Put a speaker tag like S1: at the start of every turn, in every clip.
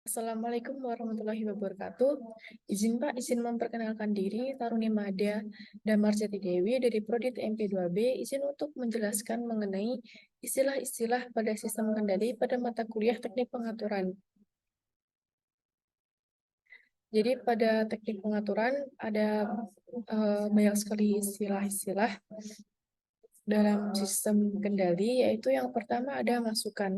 S1: Assalamualaikum warahmatullahi wabarakatuh. Izin Pak, izin memperkenalkan diri, Taruni Mada Damarjati Dewi dari Prodi TMP 2B, izin untuk menjelaskan mengenai istilah-istilah pada sistem kendali pada mata kuliah teknik pengaturan. Jadi pada teknik pengaturan ada banyak sekali istilah-istilah dalam sistem kendali, yaitu yang pertama ada masukan.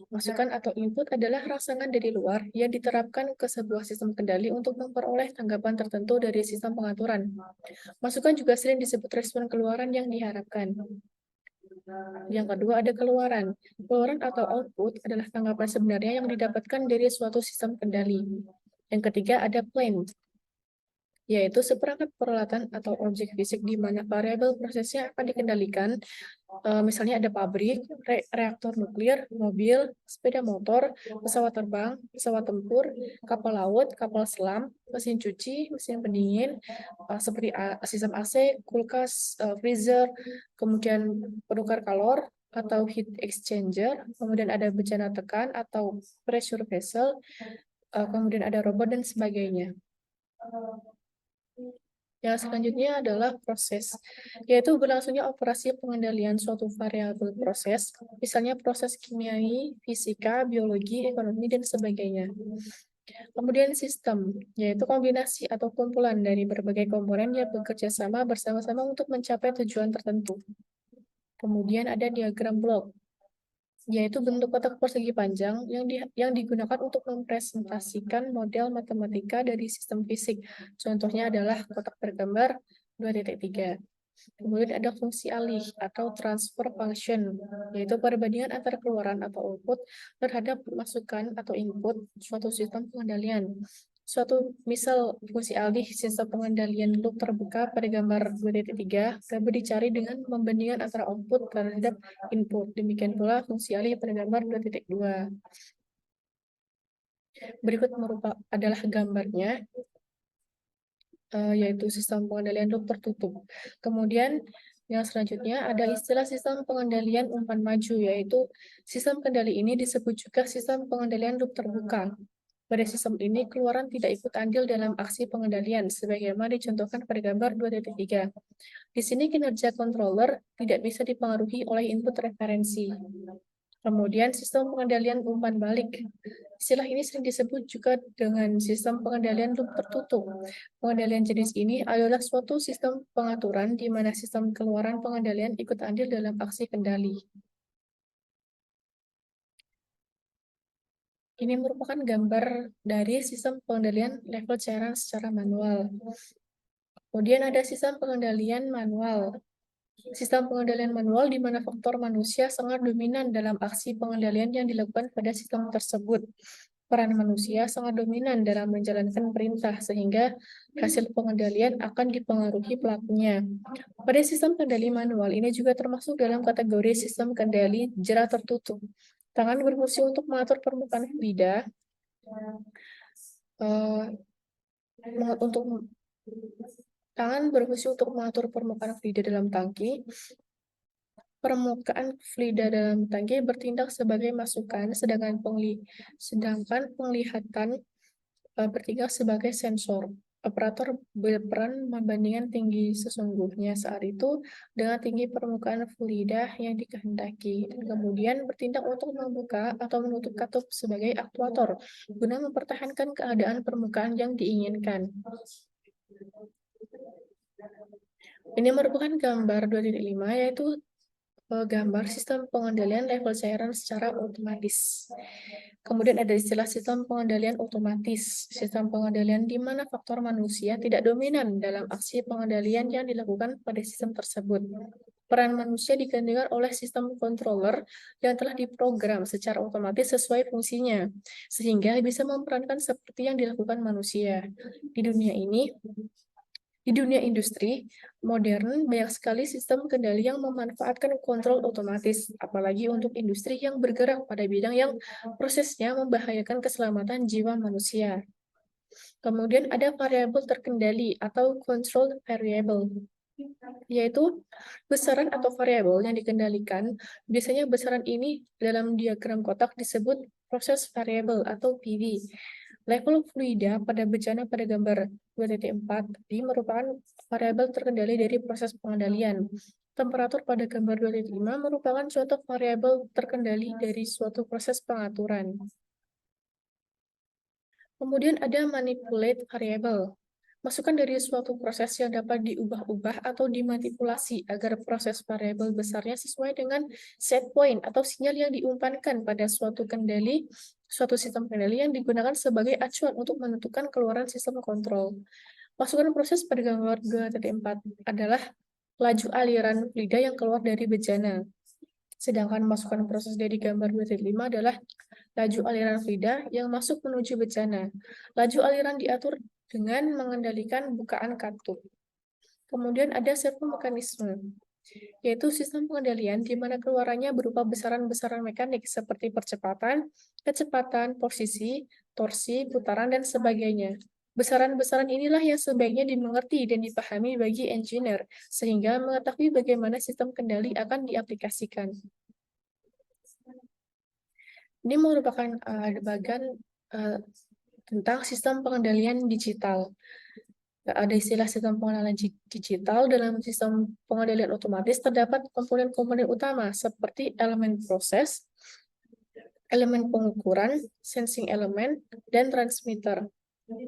S1: Masukan atau input adalah rangsangan dari luar yang diterapkan ke sebuah sistem kendali untuk memperoleh tanggapan tertentu dari sistem pengaturan. Masukan juga sering disebut respon keluaran yang diharapkan. Yang kedua ada keluaran. Keluaran atau output adalah tanggapan sebenarnya yang didapatkan dari suatu sistem kendali. Yang ketiga ada plan, yaitu seperangkat peralatan atau objek fisik di mana variabel prosesnya akan dikendalikan. Misalnya ada pabrik, reaktor nuklir, mobil, sepeda motor, pesawat terbang, pesawat tempur, kapal laut, kapal selam, mesin cuci, mesin pendingin, seperti sistem AC, kulkas, freezer, kemudian penukar kalor atau heat exchanger, kemudian ada bencana tekan atau pressure vessel, kemudian ada robot dan sebagainya. Yang selanjutnya adalah proses, yaitu berlangsungnya operasi pengendalian suatu variabel proses, misalnya proses kimiawi, fisika, biologi, ekonomi, dan sebagainya. Kemudian sistem, yaitu kombinasi atau kumpulan dari berbagai komponen yang bekerja sama bersama-sama untuk mencapai tujuan tertentu. Kemudian ada diagram blok, yaitu bentuk kotak persegi panjang yang digunakan untuk mempresentasikan model matematika dari sistem fisik. Contohnya adalah kotak bergambar 2.3. Kemudian ada fungsi alih atau transfer function, yaitu perbandingan antara keluaran atau output terhadap masukan atau input suatu sistem pengendalian. Suatu misal fungsi alih sistem pengendalian loop terbuka pada gambar 2.3 dapat dicari dengan membandingkan antara output terhadap input. Demikian pula fungsi alih pada gambar 2.2. Berikut adalah gambarnya, yaitu sistem pengendalian loop tertutup. Kemudian yang selanjutnya ada istilah sistem pengendalian umpan maju, yaitu sistem kendali ini disebut juga sistem pengendalian loop terbuka. Pada sistem ini, keluaran tidak ikut andil dalam aksi pengendalian, sebagaimana dicontohkan pada gambar 2.3. Di sini kinerja controller tidak bisa dipengaruhi oleh input referensi. Kemudian sistem pengendalian umpan balik. Istilah ini sering disebut juga dengan sistem pengendalian loop tertutup. Pengendalian jenis ini adalah suatu sistem pengaturan di mana sistem keluaran pengendalian ikut andil dalam aksi kendali. Ini merupakan gambar dari sistem pengendalian level cairan secara manual. Kemudian ada sistem pengendalian manual. Sistem pengendalian manual di mana faktor manusia sangat dominan dalam aksi pengendalian yang dilakukan pada sistem tersebut. Peran manusia sangat dominan dalam menjalankan perintah, sehingga hasil pengendalian akan dipengaruhi pelakunya. Pada sistem kendali manual, ini juga termasuk dalam kategori sistem kendali jerat tertutup. Tangan berfungsi untuk mengatur permukaan fluida, untuk tangan berfungsi untuk mengatur permukaan fluida dalam tangki. Permukaan fluida dalam tangki bertindak sebagai masukan, sedangkan penglihatan bertindak sebagai sensor. Operator berperan membandingkan tinggi sesungguhnya saat itu dengan tinggi permukaan fluida yang dikehendaki, dan kemudian bertindak untuk membuka atau menutup katup sebagai aktuator guna mempertahankan keadaan permukaan yang diinginkan. Ini merupakan gambar 2.5, yaitu gambar sistem pengendalian level cairan secara otomatis. Kemudian ada istilah sistem pengendalian otomatis. Sistem pengendalian di mana faktor manusia tidak dominan dalam aksi pengendalian yang dilakukan pada sistem tersebut. Peran manusia digantikan oleh sistem controller yang telah diprogram secara otomatis sesuai fungsinya, sehingga bisa memerankan seperti yang dilakukan manusia. Di dunia industri modern, banyak sekali sistem kendali yang memanfaatkan kontrol otomatis, apalagi untuk industri yang bergerak pada bidang yang prosesnya membahayakan keselamatan jiwa manusia. Kemudian ada variabel terkendali atau control variable, yaitu besaran atau variabel yang dikendalikan. Biasanya besaran ini dalam diagram kotak disebut proses variable atau PV. Level fluida pada bejana pada gambar 2.4 ini merupakan variabel terkendali dari proses pengendalian. Temperatur pada gambar 2.5 merupakan suatu variabel terkendali dari suatu proses pengaturan. Kemudian ada manipulate variable. Masukan dari suatu proses yang dapat diubah-ubah atau dimanipulasi agar proses variabel besarnya sesuai dengan set point atau sinyal yang diumpankan pada suatu sistem kendali yang digunakan sebagai acuan untuk menentukan keluaran sistem kontrol. Masukan proses pada gambar 2.4 adalah laju aliran fluida yang keluar dari bejana. Sedangkan masukan proses dari gambar 2.5 adalah laju aliran fluida yang masuk menuju bejana. Laju aliran diatur dengan mengendalikan bukaan katup. Kemudian ada servo mekanisme, yaitu sistem pengendalian di mana keluarannya berupa besaran-besaran mekanik seperti percepatan, kecepatan, posisi, torsi, putaran, dan sebagainya. Besaran-besaran inilah yang sebaiknya dimengerti dan dipahami bagi engineer, sehingga mengetahui bagaimana sistem kendali akan diaplikasikan. Ini merupakan bagian tentang sistem pengendalian digital. Ada istilah sistem pengendalian digital. Dalam sistem pengendalian otomatis terdapat komponen-komponen utama seperti elemen proses, elemen pengukuran, sensing element, dan transmitter,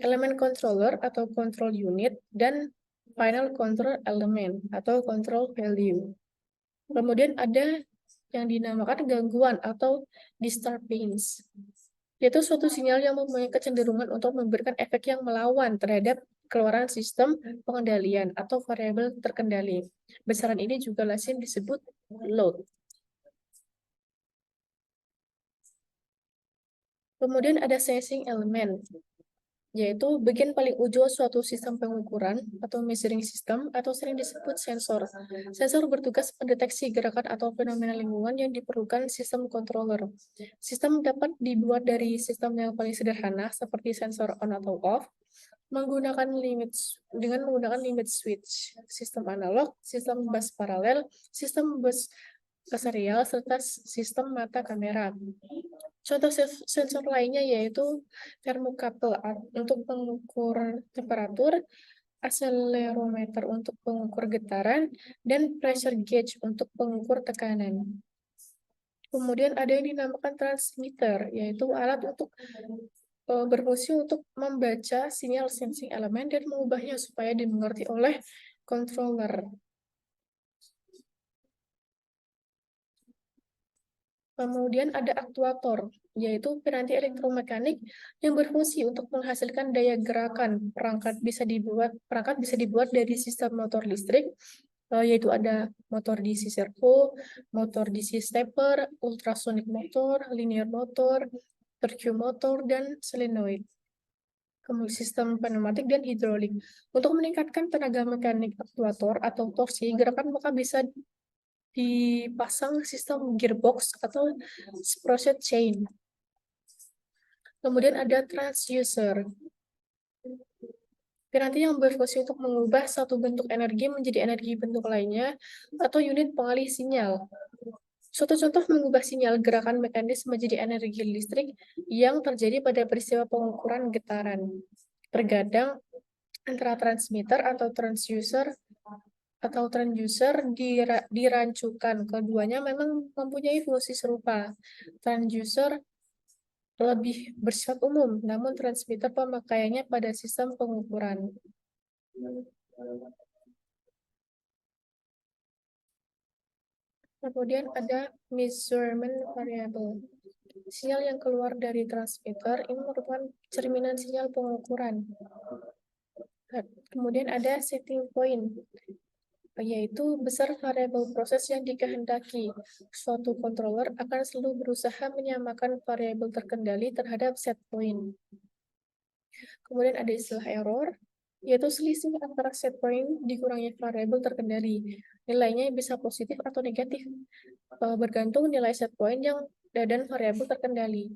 S1: elemen controller atau control unit, dan final control element atau control value. Kemudian ada yang dinamakan gangguan atau disturbance, yaitu suatu sinyal yang mempunyai kecenderungan untuk memberikan efek yang melawan terhadap keluaran sistem pengendalian atau variabel terkendali. Besaran ini juga lazim disebut load. Kemudian ada sensing element, yaitu bagian paling ujung suatu sistem pengukuran atau measuring system atau sering disebut sensor. Sensor bertugas mendeteksi gerakan atau fenomena lingkungan yang diperlukan sistem controller. Sistem dapat dibuat dari sistem yang paling sederhana seperti sensor on atau off, menggunakan limit switch, sistem analog, sistem bus paralel, sistem bus serial, serta sistem mata kamera. Contoh sensor lainnya yaitu thermocouple untuk pengukur temperatur, accelerometer untuk pengukur getaran, dan pressure gauge untuk pengukur tekanan. Kemudian ada yang dinamakan transmitter, yaitu alat untuk berfungsi untuk membaca sinyal sensing elemen dan mengubahnya supaya dimengerti oleh controller. Kemudian ada aktuator, yaitu piranti elektromekanik yang berfungsi untuk menghasilkan daya gerakan. Perangkat bisa dibuat dari sistem motor listrik, yaitu ada motor DC servo, motor DC stepper, ultrasonic motor, linear motor, vacuum motor, dan solenoid. Kemudian sistem pneumatik dan hidrolik. Untuk meningkatkan tenaga mekanik aktuator atau torsi, gerakan maka bisa dipasang sistem gearbox atau sprocket chain. Kemudian ada transducer, piranti yang berfungsi untuk mengubah satu bentuk energi menjadi energi bentuk lainnya atau unit pengalih sinyal. Suatu contoh mengubah sinyal gerakan mekanis menjadi energi listrik yang terjadi pada peristiwa pengukuran getaran. Terkadang antara transmitter atau transducer dirancukan. Keduanya memang mempunyai fungsi serupa. Transducer lebih bersifat umum, namun transmitter pemakaiannya pada sistem pengukuran. Kemudian ada measurement variable. Sinyal yang keluar dari transmitter ini merupakan cerminan sinyal pengukuran. Kemudian ada setting point, yaitu besar variabel proses yang dikehendaki. Suatu controller akan selalu berusaha menyamakan variabel terkendali terhadap set point. Kemudian ada istilah error, yaitu selisih antara set point dikurangi variabel terkendali. Nilainya bisa positif atau negatif, bergantung nilai set point dan variabel terkendali.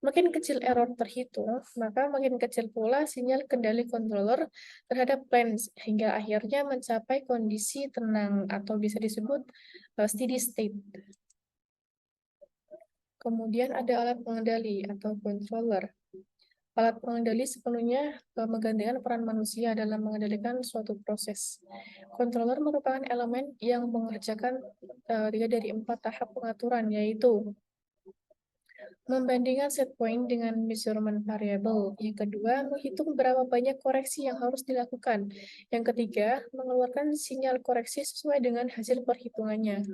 S1: Makin kecil error terhitung, maka makin kecil pula sinyal kendali controller terhadap plan hingga akhirnya mencapai kondisi tenang atau bisa disebut steady state. Kemudian ada alat pengendali atau controller. Alat pengendali sepenuhnya menggantikan peran manusia dalam mengendalikan suatu proses. Controller merupakan elemen yang mengerjakan 3 dari 4 tahap pengaturan, yaitu membandingkan set point dengan measurement variable. Yang kedua, menghitung berapa banyak koreksi yang harus dilakukan. Yang ketiga, mengeluarkan sinyal koreksi sesuai dengan hasil perhitungannya.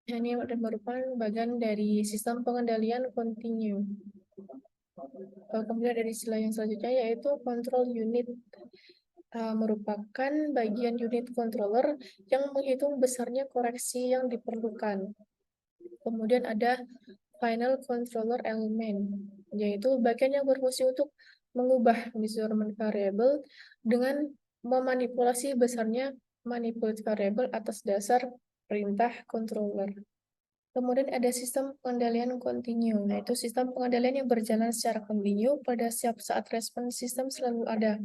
S1: Ini merupakan bagian dari sistem pengendalian kontinu. Kemudian dari istilah yang selanjutnya yaitu control unit. Merupakan bagian unit controller yang menghitung besarnya koreksi yang diperlukan. Kemudian ada final controller element, yaitu bagian yang berfungsi untuk mengubah measurement variable dengan memanipulasi besarnya manipulate variable atas dasar perintah controller. Kemudian ada sistem pengendalian kontinu, yaitu sistem pengendalian yang berjalan secara kontinu pada setiap saat respon sistem selalu ada.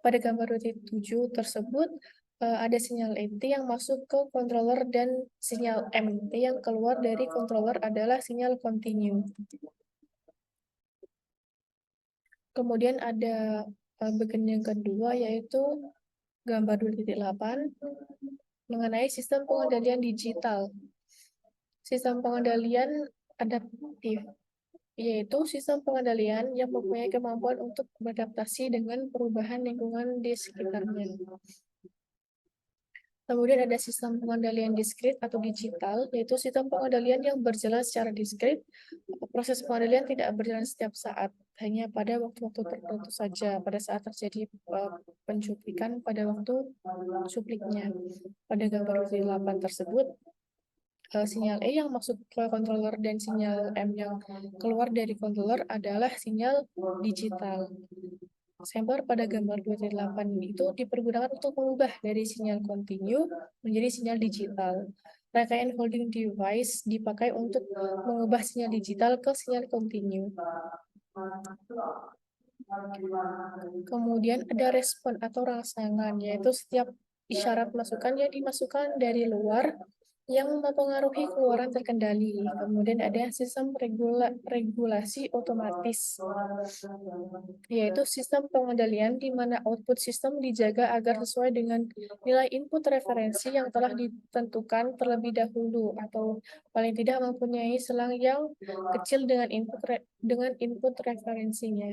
S1: Pada gambar 7 tersebut, ada sinyal ET yang masuk ke controller dan sinyal MT yang keluar dari controller adalah sinyal kontinu. Kemudian ada bagian yang kedua yaitu gambar 2.8 mengenai sistem pengendalian digital. Sistem pengendalian adaptif, yaitu sistem pengendalian yang mempunyai kemampuan untuk beradaptasi dengan perubahan lingkungan di sekitarnya. Kemudian ada sistem pengendalian diskrit atau digital, yaitu sistem pengendalian yang berjalan secara diskrit. Proses pengendalian tidak berjalan setiap saat, hanya pada waktu-waktu tertentu saja, pada saat terjadi pencuplikan pada waktu cupliknya. Pada gambar 8 tersebut, sinyal E yang masuk ke controller dan sinyal M yang keluar dari controller adalah sinyal digital. Sensor pada gambar 28 itu dipergunakan untuk mengubah dari sinyal kontinu menjadi sinyal digital. Rangkaian holding device dipakai untuk mengubah sinyal digital ke sinyal kontinu. Kemudian ada respon atau rangsangan, yaitu setiap isyarat masukan yang dimasukkan dari luar yang mempengaruhi keluaran terkendali. Kemudian ada sistem regulasi otomatis, yaitu sistem pengendalian di mana output sistem dijaga agar sesuai dengan nilai input referensi yang telah ditentukan terlebih dahulu atau paling tidak mempunyai selang yang kecil dengan input referensinya.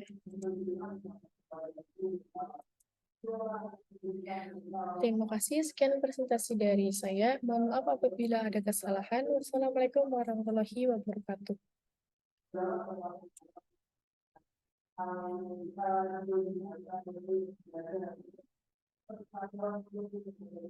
S1: Terima kasih, sekian presentasi dari saya. Mohon maaf apabila ada kesalahan. Wassalamualaikum warahmatullahi wabarakatuh.